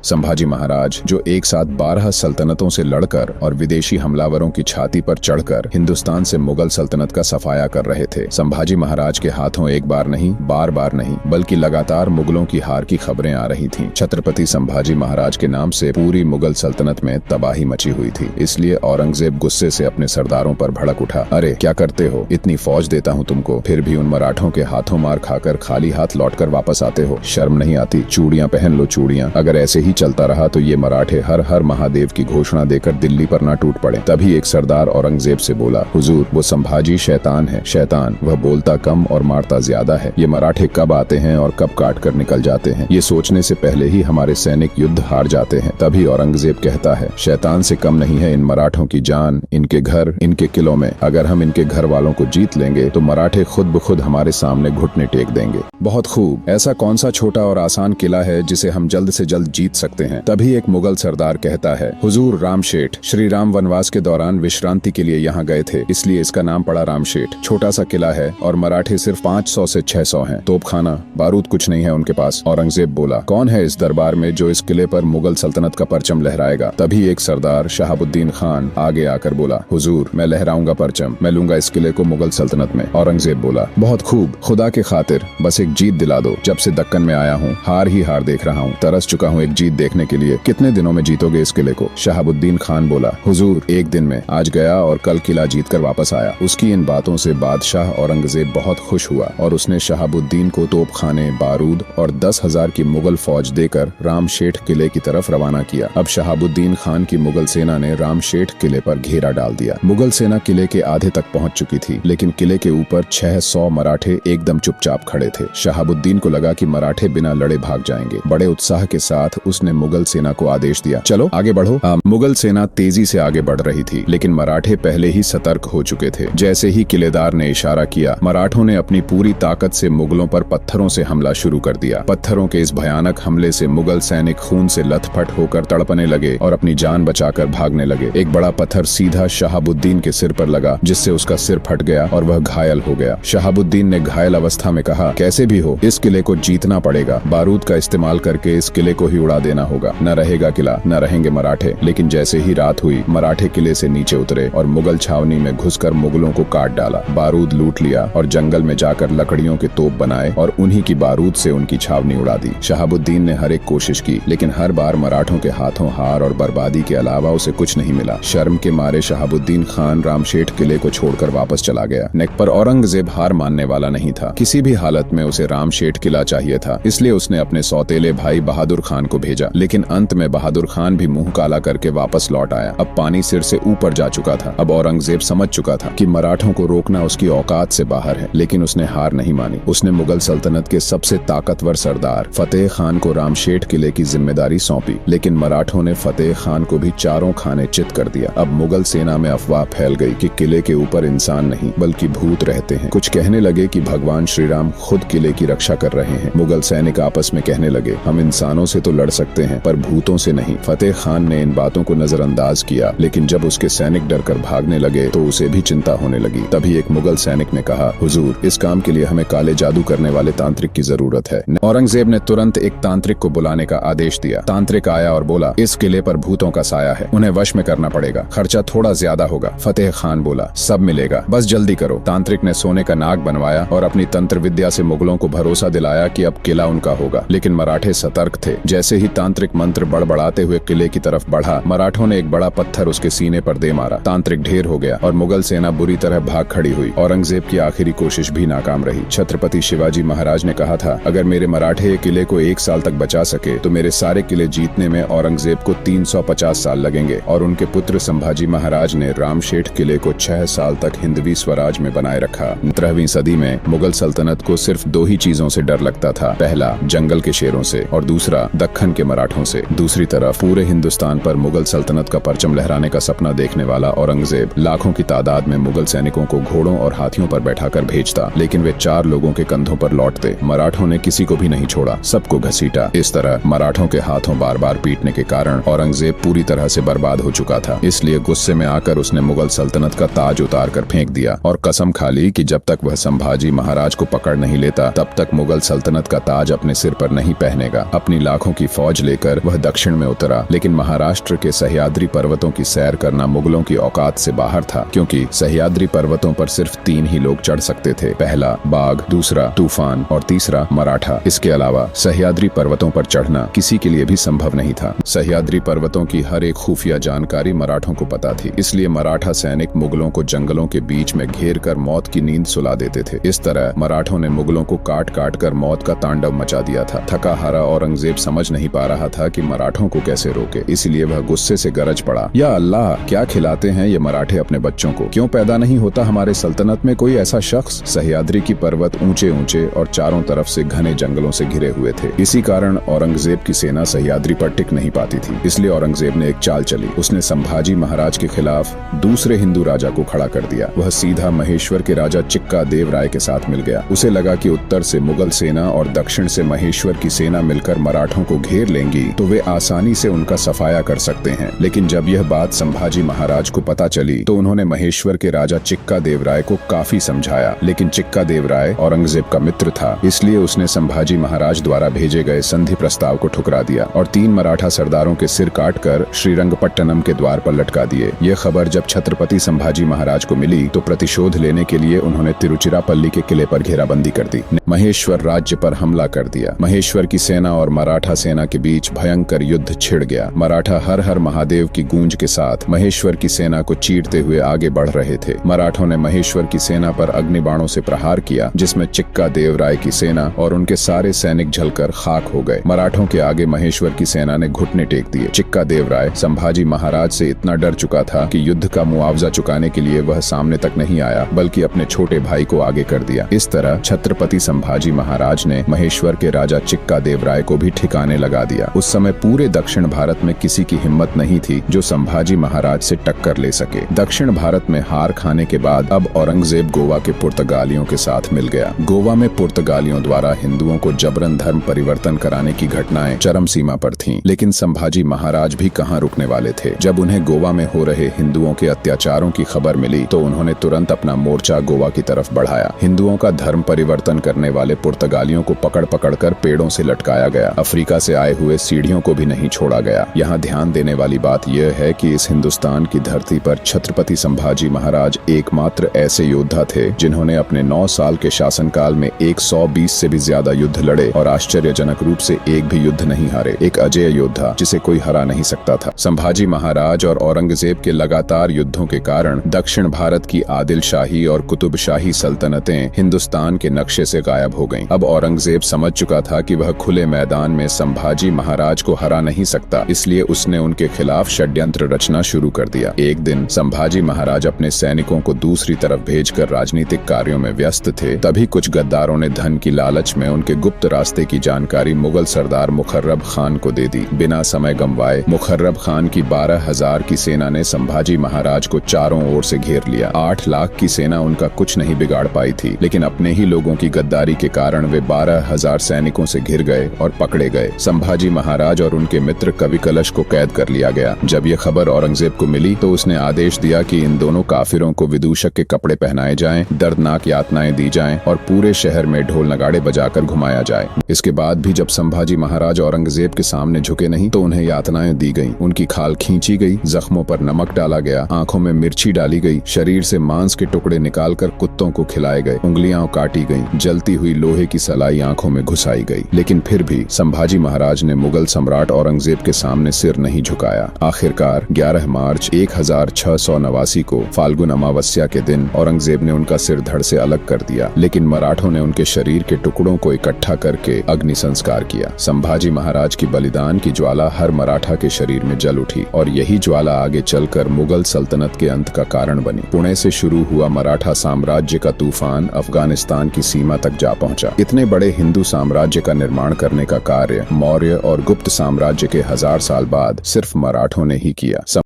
संभाजी महाराज जो एक साथ 12 सल्तनतों से लड़कर और विदेशी हमलावरों की छाती पर चढ़कर हिंदुस्तान से मुगल सल्तनत का सफाया कर रहे थे। संभाजी महाराज के हाथों एक बार नहीं, बार बार नहीं, बल्कि लगातार मुगलों की हार की खबरें आ रही थीं। छत्रपति संभाजी महाराज के नाम से पूरी मुगल सल्तनत में तबाही मची हुई थी। इसलिए औरंगजेब गुस्से से अपने सरदारों पर भड़क उठा। अरे क्या करते हो, इतनी फौज देता हूँ तुमको, फिर भी उन मराठों के हाथों मार खाकर खाली हाथ लौटकर वापस आते हो। शर्म नहीं आती? चूड़ियां पहन लो, चूड़ियां। अगर ऐसे ही चलता रहा तो ये मराठे हर हर महादेव की घोषणा देकर दिल्ली पर ना टूट पड़े। तभी एक सरदार औरंगजेब से बोला, हुजूर वो संभाजी शैतान है, शैतान। वह बोलता कम और मारता ज्यादा है। ये मराठे कब आते हैं और कब काट कर निकल जाते हैं, ये सोचने से पहले ही हमारे सैनिक युद्ध हार जाते हैं। तभी औरंगजेब कहता है, शैतान से कम नहीं है इन मराठों की जान, इनके घर, इनके किलों में। अगर हम इनके घर वालों को जीत लेंगे तो मराठे खुद ब खुद हमारे सामने घुटने टेक देंगे। बहुत खूब, ऐसा कौन सा छोटा और आसान किला है जिसे हम जल्द से जल्द जीत सकते हैं? तभी एक मुगल सरदार कहता है, हुजूर रामशेठ, श्री राम वनवास के दौरान विश्रांति के लिए यहाँ गए थे, इसलिए इसका नाम पड़ा रामशेठ। छोटा सा किला है और मराठे सिर्फ 500 से 600 हैं। तोपखाना, बारूद कुछ नहीं है उनके पास। औरंगजेब बोला, कौन है इस दरबार में जो इस किले पर मुगल सल्तनत का परचम लहराएगा? तभी एक सरदार शहाबुद्दीन खान आगे आकर बोला, हुजूर मैं लहराऊंगा परचम, मैं लूंगा इस किले को मुगल सल्तनत में। औरंगजेब बोला, बहुत खूब, खुदा के खातिर बस एक जीत दिला दो। जब से दक्कन में आया हूँ हार ही हार देख रहा हूँ, तरस चुका हूँ एक जीत देखने के लिए। कितने दिनों में जीतोगे इस किले को? शहाबुद्दीन खान बोला, हुजूर एक दिन में, आज गया और कल किला जीत कर वापस आया। उसकी इन बातों से बादशाह औरंगजेब बहुत खुश हुआ और उसने शहाबुद्दीन को तोपखाने, बारूद और 10,000 की मुगल फौज देकर रामशेठ किले की तरफ रवाना किया। अब शहाबुद्दीन खान की मुगल सेना ने रामशेठ किले पर घेरा डाल दिया। मुगल सेना किले के आधे तक पहुंच चुकी थी, लेकिन किले के ऊपर 600 मराठे एकदम चुपचाप खड़े थे। शहाबुद्दीन को लगा कि मराठे बिना लड़े भाग जाएंगे। बड़े उत्साह के साथ उसने मुगल सेना को आदेश दिया, चलो आगे बढ़ो। मुगल सेना तेजी से आगे बढ़ रही थी, लेकिन मराठे पहले ही सतर्क हो चुके थे। जैसे ही किलेदार ने इशारा किया, मराठों ने अपनी पूरी ताकत से मुगलों पर पत्थरों से हमला शुरू कर दिया। पत्थरों के इस भयानक हमले से मुगल सैनिक खून से लथपथ होकर तड़पने लगे और अपनी जान बचाकर भागने लगे। एक बड़ा पत्थर सीधा शहाबुद्दीन के सिर पर लगा, जिससे उसका सिर फट गया और वह घायल हो गया। शहाबुद्दीन ने घायल अवस्था में कहा, कैसे भी हो इस किले को जीतना पड़ेगा। बारूद का इस्तेमाल करके इस किले को ही उड़ा देना होगा। न रहेगा किला, न रहेंगे मराठे। लेकिन जैसे ही रात हुई, मराठे किले से नीचे उतरे और मुगल छावनी में घुसकर मुगलों को काट डाला। बारूद लूट लिया और जंगल में जाकर लकड़ियों के तोप बनाए और उन्हीं की बारूद से उनकी छावनी उड़ा दी। शहाबुद्दीन ने हर एक कोशिश की, लेकिन हर बार मराठों के हाथों हार और बर्बादी के अलावा उसे कुछ नहीं मिला। शर्म के मारे शहाबुद्दीन खान रामशेठ किले को छोड़कर वापस चला गया। पर औरंगजेब हार मानने वाला नहीं था। किसी भी हालत में उसे रामशेठ किला चाहिए था, इसलिए उसने अपने सौतेले भाई बहादुर खान को भेजा। लेकिन अंत में बहादुर खान भी मुंह काला करके वापस लौट आया। अब पानी सिर से ऊपर जा चुका था। अब औरंगजेब समझ चुका था कि मराठों को रोकना उसकी औकात से बाहर है, लेकिन उसने हार नहीं मानी। उसने मुगल सल्तनत के सबसे ताकतवर सरदार फतेह खान को रामशेठ किले की जिम्मेदारी सौंपी। लेकिन मराठों ने फतेह खान को भी चारों खाने चित कर दिया। अब मुगल सेना में अफवाह फैल गई कि किले के ऊपर इंसान नहीं बल्कि भूत रहते हैं। कुछ कहने लगे कि भगवान श्री राम खुद किले की रक्षा कर रहे हैं। मुगल सैनिक आपस में कहने लगे, हम इंसानों से तो लड़ सकते हैं पर भूतों से नहीं। फतेह खान ने इन बातों को नजरअंदाज किया, लेकिन जब उसके सैनिक डरकर भागने लगे तो उसे भी चिंता होने लगी। तभी एक मुगल सैनिक ने कहा, हुजूर इस काम के लिए हमें काले जादू करने वाले तांत्रिक की जरूरत है। औरंगजेब ने तुरंत एक तांत्रिक को बुलाने का आदेश दिया। तांत्रिक आया और बोला, इस किले पर भूतों का साया है, उन्हें वश में करना पड़ेगा, खर्चा थोड़ा ज्यादा होगा। फतेह खान बोला, सब मिलेगा, बस जल्दी करो। तांत्रिक ने सोने का नाग बनवाया और अपनी तंत्र विद्या से मुगलों को भरोसा दिलाया कि अब किला उनका होगा। लेकिन मराठे सतर्क थे। जैसे ही तांत्रिक मंत्र बड़बड़ाते हुए किले की तरफ बढ़ा, मराठों ने एक बड़ा पत्थर उसके सीने पर दे मारा। तांत्रिक ढेर हो गया और मुगल सेना बुरी तरह भाग खड़ी हुई। औरंगजेब की आखिरी कोशिश भी नाकाम रही। छत्रपति शिवाजी महाराज ने कहा था, अगर मेरे मराठे किले को 1 साल तक बचा सके तो मेरे सारे किले जीतने में औरंगजेब को 350 साल लगेंगे। और उनके पुत्र संभाजी महाराज ने रामशेठ किले को 6 साल तक हिंदवी स्वराज में बनाए रखा। 17वीं सदी में मुगल सल्तनत को सिर्फ 2 ही चीजों से डर लगता था, पहला जंगल के शेरों से और दूसरा दक्कन के मराठों से। दूसरी तरफ पूरे हिंदुस्तान पर मुगल सल्तनत का परचम लहराने का सपना देखने वाला औरंगजेब लाखों की तादाद में मुगल सैनिकों को घोड़ों और हाथियों पर बैठाकर भेजता, लेकिन वे 4 लोगों के कंधों पर लौटते। मराठों ने किसी को भी नहीं छोड़ा, सबको घसीटा। इस तरह मराठों के हाथों बार बार पीटने के कारण औरंगजेब पूरी तरह से बर्बाद हो चुका था। इसलिए गुस्से में आकर उसने मुगल सल्तनत का ताज उतार कर फेंक दिया और कसम खा ली कि जब तक वह संभाजी महाराज को पकड़ नहीं लेता तब तक मुगल सल्तनत का ताज अपने सिर पर नहीं पहनेगा। अपनी लाखों की फौज फौज लेकर वह दक्षिण में उतरा, लेकिन महाराष्ट्र के सह्याद्री पर्वतों की सैर करना मुगलों की औकात से बाहर था, क्योंकि सह्याद्री पर्वतों पर सिर्फ 3 ही लोग चढ़ सकते थे, पहला बाघ, दूसरा तूफान और तीसरा मराठा। इसके अलावा सह्याद्री पर्वतों पर चढ़ना किसी के लिए भी संभव नहीं था। सह्याद्री पर्वतों की हर एक खुफिया जानकारी मराठों को पता थी, इसलिए मराठा सैनिक मुगलों को जंगलों के बीच में घेर कर मौत की नींद सुला देते थे। इस तरह मराठों ने मुगलों को काट काट कर मौत का तांडव मचा दिया था। थका हारा औरंगजेब समझ नहीं पा रहा था कि मराठों को कैसे रोके, इसलिए वह गुस्से से गरज पड़ा, या अल्लाह, क्या खिलाते हैं ये मराठे अपने बच्चों को? क्यों पैदा नहीं होता हमारे सल्तनत में कोई ऐसा शख्स? सह्याद्री की पर्वत ऊंचे ऊंचे और चारों तरफ से घने जंगलों से घिरे हुए थे। इसी कारण औरंगजेब की सेना सह्याद्री पर टिक नहीं पाती थी। इसलिए औरंगजेब ने एक चाल चली। उसने संभाजी महाराज के खिलाफ दूसरे हिंदू राजा को खड़ा कर दिया। वह सीधा महेश्वर के राजा चिक्का देव राय के साथ मिल गया। उसे लगा कि उत्तर से मुगल सेना और दक्षिण से महेश्वर की सेना मिलकर मराठों को घेर लेंगी तो वे आसानी से उनका सफाया कर सकते हैं। लेकिन जब यह बात संभाजी महाराज को पता चली तो उन्होंने महेश्वर के राजा चिक्का देव राय को काफी समझाया, लेकिन चिक्का देव राय औरंगजेब का मित्र था, इसलिए उसने संभाजी महाराज द्वारा भेजे गए संधि प्रस्ताव को ठुकरा दिया और 3 मराठा सरदारों के सिर काटकर श्रीरंगपट्टनम के द्वार पर लटका दिए। यह खबर जब छत्रपति संभाजी महाराज को मिली तो प्रतिशोध लेने के लिए उन्होंने तिरुचिरापल्ली के किले पर घेराबंदी कर दी। महेश्वर राज्य पर हमला कर दिया। महेश्वर की सेना और मराठा सेना के बीच भयंकर युद्ध छिड़ गया। मराठा हर हर महादेव की गूंज के साथ महेश्वर की सेना को चीरते हुए आगे बढ़ रहे थे। मराठों ने महेश्वर की सेना पर अग्निबाणों से प्रहार किया, जिसमें चिक्का देव राय की सेना और उनके सारे सैनिक जलकर खाक हो गए। मराठों के आगे महेश्वर की सेना ने घुटने टेक दिए। चिक्का देव राय संभाजी महाराज से इतना डर चुका था कि युद्ध का मुआवजा चुकाने के लिए वह सामने तक नहीं आया, बल्कि अपने छोटे भाई को आगे कर दिया। इस तरह छत्रपति संभाजी महाराज ने महेश्वर के राजा चिक्का देव राय को भी ठिकाने लगा दिया। उस समय पूरे दक्षिण भारत में किसी की हिम्मत नहीं थी जो संभाजी महाराज से टक्कर ले सके। दक्षिण भारत में हार खाने के बाद अब औरंगजेब गोवा के पुर्तगालियों के साथ मिल गया। गोवा में पुर्तगालियों द्वारा हिंदुओं को जबरन धर्म परिवर्तन कराने की घटनाएं चरम सीमा पर थीं, लेकिन संभाजी महाराज भी कहां रुकने वाले थे। जब उन्हें गोवा में हो रहे हिंदुओं के अत्याचारों की खबर मिली तो उन्होंने तुरंत अपना मोर्चा गोवा की तरफ बढ़ाया। हिंदुओं का धर्म परिवर्तन करने वाले पुर्तगालियों को पकड़ पकड़ कर पेड़ों से लटकाया गया। अफ्रीका से आए हुए सीढ़ियों को भी नहीं छोड़ा गया। यहाँ ध्यान देने वाली बात यह है कि इस हिंदुस्तान की धरती पर छत्रपति संभाजी महाराज एकमात्र ऐसे योद्धा थे जिन्होंने अपने 9 साल के शासनकाल में 120 से भी ज्यादा युद्ध लड़े और आश्चर्यजनक रूप से एक भी युद्ध नहीं हारे। एक अजेय योद्धा जिसे कोई हरा नहीं सकता था। संभाजी महाराज और औरंगजेब के लगातार युद्धों के कारण दक्षिण भारत की आदिलशाही और कुतुबशाही सल्तनतें हिंदुस्तान के नक्शे से गायब हो गईं। अब औरंगजेब समझ चुका था कि वह खुले मैदान में संभाजी महाराज को हरा नहीं सकता, इसलिए उसने उनके खिलाफ षड्यंत्र रचना शुरू कर दिया। एक दिन संभाजी महाराज अपने सैनिकों को दूसरी तरफ भेजकर राजनीतिक कार्यों में व्यस्त थे, तभी कुछ गद्दारों ने धन की लालच में उनके गुप्त रास्ते की जानकारी मुगल सरदार मुखर्रब खान को दे दी। बिना समय गंवाए मुखर्रब खान की 12,000 की सेना ने संभाजी महाराज को चारों ओर से घेर लिया। 8 लाख की सेना उनका कुछ नहीं बिगाड़ पाई थी, लेकिन अपने ही लोगों की गद्दारी के कारण वे 12,000 सैनिकों से घिर गए और पकड़े गए। संभाजी महाराज और उनके मित्र कवि कलश को कैद कर लिया गया। जब यह खबर औरंगजेब को मिली तो उसने आदेश दिया कि इन दोनों काफिरों को विदूषक के कपड़े पहनाए जाएं, दर्दनाक यातनाएं दी जाएं और पूरे शहर में ढोल नगाड़े बजाकर घुमाया जाए। इसके बाद भी जब संभाजी महाराज औरंगजेब के सामने झुके नहीं तो उन्हें यातनाएं दी गईं। उनकी खाल खींची गई, जख्मों पर नमक डाला गया, आंखों में मिर्ची डाली गई, शरीर से मांस के टुकड़े निकालकर कुत्तों को खिलाए गए, उंगलियां काटी गईं, जलती हुई लोहे की सलाई आंखों में घुसाई गई। लेकिन फिर भी संभाजी महाराज ने मुगल सम्राट औरंगजेब के सामने सिर नहीं झुकाया। आखिरकार 11 मार्च 1689 को फाल्गुन अमावस्या के दिन औरंगजेब ने उनका सिर धड़ से अलग कर दिया, लेकिन मराठों ने उनके शरीर के टुकड़ों को इकट्ठा करके अग्नि संस्कार किया। संभाजी महाराज की बलिदान की ज्वाला हर मराठा के शरीर में जल उठी और यही ज्वाला आगे चलकर मुगल सल्तनत के अंत का कारण बनी। पुणे से शुरू हुआ मराठा साम्राज्य का तूफान अफगानिस्तान की सीमा तक जा पहुंचा। इतने बड़े हिंदू साम्राज्य का निर्माण करने का कार्य मौर्य और गुप्त साम्राज्य के 1000 साल बाद सिर्फ मराठों ने ही किया।